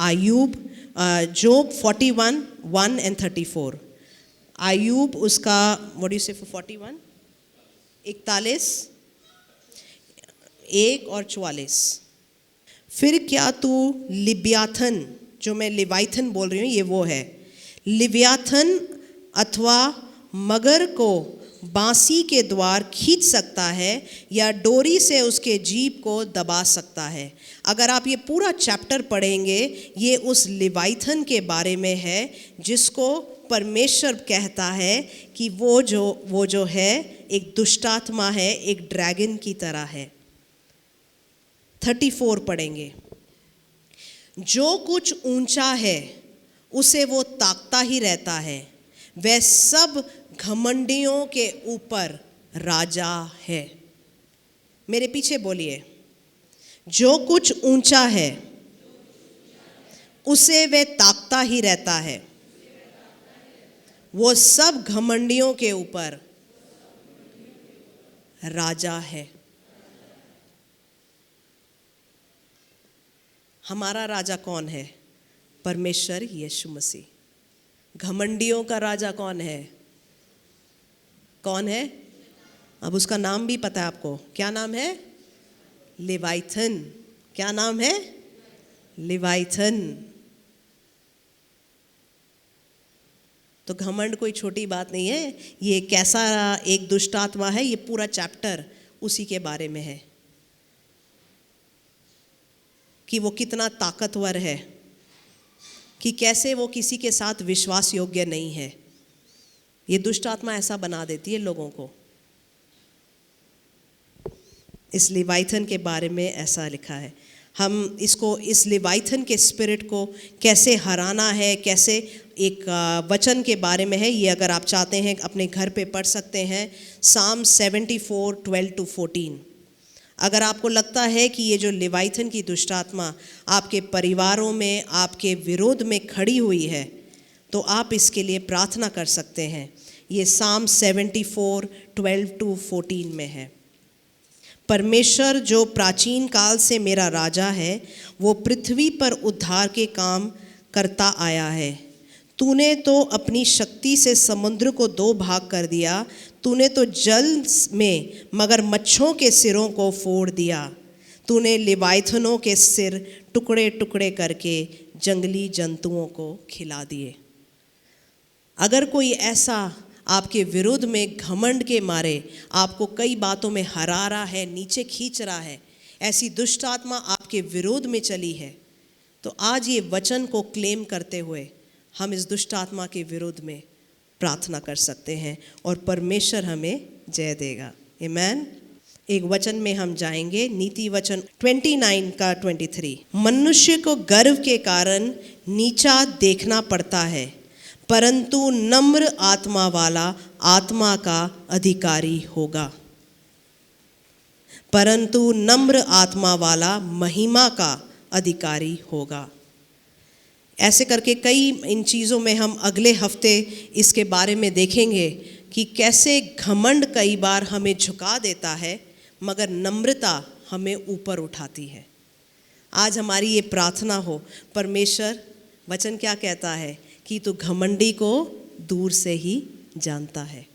आयूब, जोब 41, 1 and 34। Ayub उसका what you से for 41, 41, 1 और 44। फिर क्या तू लिव्याथन, जो मैं लिवाइथन बोल रही हूँ ये वो है, लिव्याथन अथवा मगर को बांसी के द्वार खींच सकता है या डोरी से उसके जीभ को दबा सकता है। अगर आप ये पूरा चैप्टर पढ़ेंगे ये उस लिवाइथन के बारे में है जिसको परमेश्वर कहता है कि वो जो है एक दुष्टात्मा है, एक ड्रैगन की तरह है। 34 पढ़ेंगे। जो कुछ ऊंचा है उसे वो ताकता ही रहता है, वह सब घमंडियों के ऊपर राजा है। मेरे पीछे बोलिए, जो कुछ ऊंचा है उसे वह ताकता ही रहता है, वो सब घमंडियों के ऊपर राजा है। हमारा राजा कौन है? परमेश्वर यीशु मसीह। घमंडियों का राजा कौन है? कौन है? अब उसका नाम भी पता है आपको, क्या नाम है? लिवाइथन। क्या नाम है? लिवाइथन। तो घमंड कोई छोटी बात नहीं है, ये कैसा एक दुष्टात्मा है, ये पूरा चैप्टर उसी के बारे में है कि वो कितना ताकतवर है, कि कैसे वो किसी के साथ विश्वास योग्य नहीं है। ये दुष्ट आत्मा ऐसा बना देती है लोगों को। इस लिवाइथन के बारे में ऐसा लिखा है। हम इसको, इस लिवाइथन के स्पिरिट को कैसे हराना है, कैसे एक वचन के बारे में है, ये अगर आप चाहते हैं अपने घर पे पढ़ सकते हैं। साम 74, 12-14। अगर आपको लगता है कि ये जो लिवाइथन की दुष्ट आत्मा आपके परिवारों में आपके विरोध में खड़ी हुई है तो आप इसके लिए प्रार्थना कर सकते हैं। ये साम 74, 12-14 में है। परमेश्वर जो प्राचीन काल से मेरा राजा है, वो पृथ्वी पर उद्धार के काम करता आया है। तूने तो अपनी शक्ति से समुद्र को 2 भाग कर दिया, तूने तो जल में मगरमच्छों के सिरों को फोड़ दिया, तूने लिवाइथनों के सिर टुकड़े टुकड़े करके जंगली जंतुओं को खिला दिए। अगर कोई ऐसा आपके विरुद्ध में घमंड के मारे आपको कई बातों में हरा रहा है, नीचे खींच रहा है, ऐसी दुष्ट आत्मा आपके विरोध में चली है, तो आज ये वचन को क्लेम करते हुए हम इस दुष्ट आत्मा के विरोध में प्रार्थना कर सकते हैं और परमेश्वर हमें जय देगा। आमीन। एक वचन में हम जाएंगे, नीति वचन 29 का 23। मनुष्य को गर्व के कारण नीचा देखना पड़ता है, परंतु नम्र आत्मा वाला आत्मा का अधिकारी होगा। परंतु नम्र आत्मा वाला महिमा का अधिकारी होगा। ऐसे करके कई इन चीज़ों में हम अगले हफ्ते इसके बारे में देखेंगे कि कैसे घमंड कई बार हमें झुका देता है मगर नम्रता हमें ऊपर उठाती है। आज हमारी ये प्रार्थना हो, परमेश्वर वचन क्या कहता है कि तू घमंडी को दूर से ही जानता है,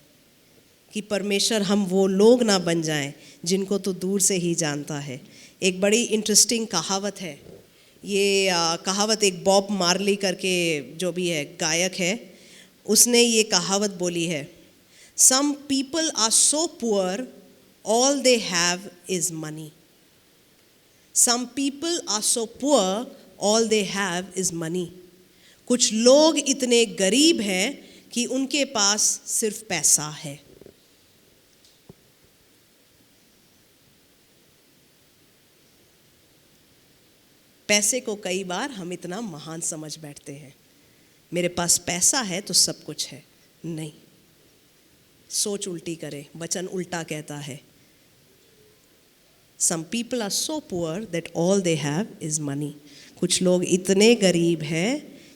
कि परमेश्वर हम वो लोग ना बन जाएं जिनको तू दूर से ही जानता है। एक बड़ी इंटरेस्टिंग कहावत है, ये कहावत एक बॉब मार्ली करके जो भी है गायक है, उसने ये कहावत बोली है, some people are so poor all they have is money. Some people are so poor all they have is money. कुछ लोग इतने गरीब हैं कि उनके पास सिर्फ पैसा है। पैसे को कई बार हम इतना महान समझ बैठते हैं, मेरे पास पैसा है तो सब कुछ है। नहीं, सोच उल्टी करें, वचन उल्टा कहता है, Some people are so poor that all they have is money. कुछ लोग इतने गरीब हैं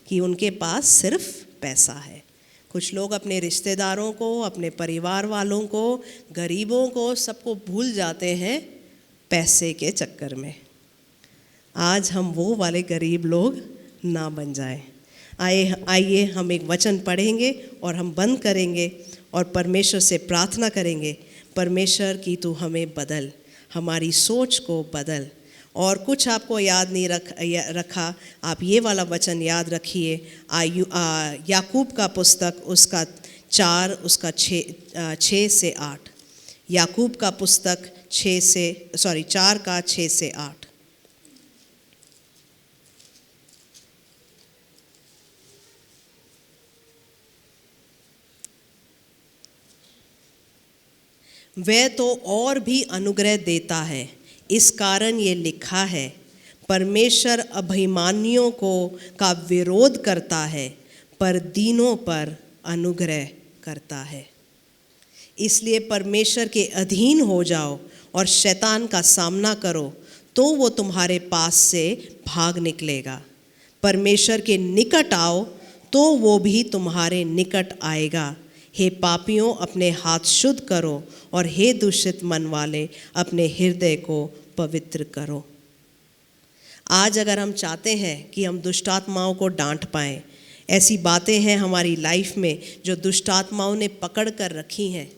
कि उनके पास सिर्फ पैसा है। कुछ लोग अपने रिश्तेदारों को, अपने परिवार वालों को, गरीबों को, सबको भूल जाते हैं पैसे के चक्कर में। आज हम वो वाले गरीब लोग ना बन जाए। आइए हम एक वचन पढ़ेंगे और हम बंद करेंगे और परमेश्वर से प्रार्थना करेंगे, परमेश्वर की तू हमें बदल, हमारी सोच को बदल। और कुछ आपको याद नहीं रखा, आप ये वाला वचन याद रखिए, याकूब का पुस्तक उसका 4 उसका 6 से 8। याकूब का पुस्तक 4 का 6 से 8। वह तो और भी अनुग्रह देता है, इस कारण ये लिखा है, परमेश्वर अभिमानियों का विरोध करता है, पर दीनों पर अनुग्रह करता है। इसलिए परमेश्वर के अधीन हो जाओ और शैतान का सामना करो, तो वो तुम्हारे पास से भाग निकलेगा। परमेश्वर के निकट आओ, तो वो भी तुम्हारे निकट आएगा। हे पापियों, अपने हाथ शुद्ध करो, और हे दूषित मन वाले, अपने हृदय को पवित्र करो। आज अगर हम चाहते हैं कि हम दुष्ट आत्माओं को डांट पाएं, ऐसी बातें हैं हमारी लाइफ में जो दुष्ट आत्माओं ने पकड़ कर रखी हैं,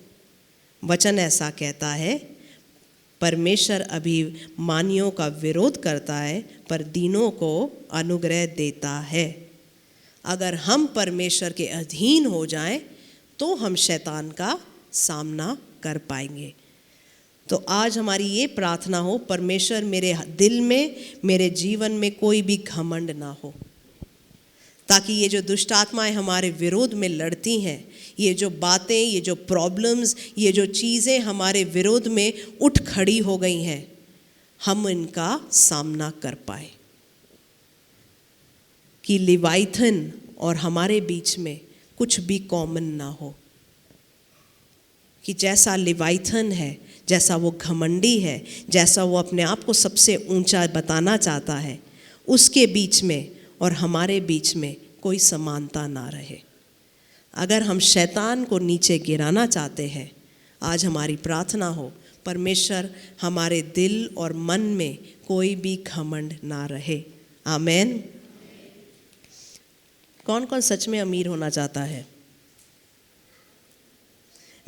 वचन ऐसा कहता है, परमेश्वर अभिमानियों का विरोध करता है, पर दीनों को अनुग्रह देता है। अगर हम परमेश्वर के अधीन हो जाएं, तो हम शैतान का सामना कर पाएंगे। तो आज हमारी ये प्रार्थना हो, परमेश्वर मेरे दिल में, मेरे जीवन में कोई भी घमंड ना हो, ताकि ये जो दुष्ट आत्माएं हमारे विरोध में लड़ती हैं, ये जो बातें, ये जो प्रॉब्लम्स, ये जो चीज़ें हमारे विरोध में उठ खड़ी हो गई हैं, हम इनका सामना कर पाए। कि लिवाइथन और हमारे बीच में कुछ भी कॉमन ना हो, कि जैसा लिवाइथन है, जैसा वो घमंडी है, जैसा वो अपने आप को सबसे ऊंचा बताना चाहता है, उसके बीच में और हमारे बीच में कोई समानता ना रहे। अगर हम शैतान को नीचे गिराना चाहते हैं, आज हमारी प्रार्थना हो, परमेश्वर हमारे दिल और मन में कोई भी घमंड ना रहे। आमेन। कौन कौन सच में अमीर होना चाहता है?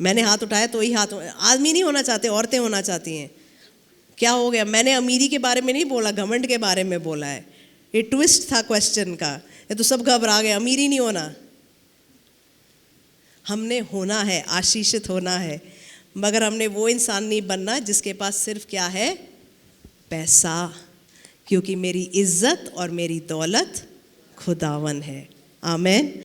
मैंने हाथ उठाया तो ही हाथ। आदमी नहीं होना चाहते, औरतें होना चाहती हैं। क्या हो गया? मैंने अमीरी के बारे में नहीं बोला, घमंड के बारे में बोला है। ये ट्विस्ट था क्वेश्चन का। ये तो सब घबरा गए, अमीरी नहीं होना। हमने होना है, आशीषित होना है, मगर हमने वो इंसान नहीं बनना जिसके पास सिर्फ क्या है? पैसा। क्योंकि मेरी इज्जत और मेरी दौलत खुदावन है। आमेन।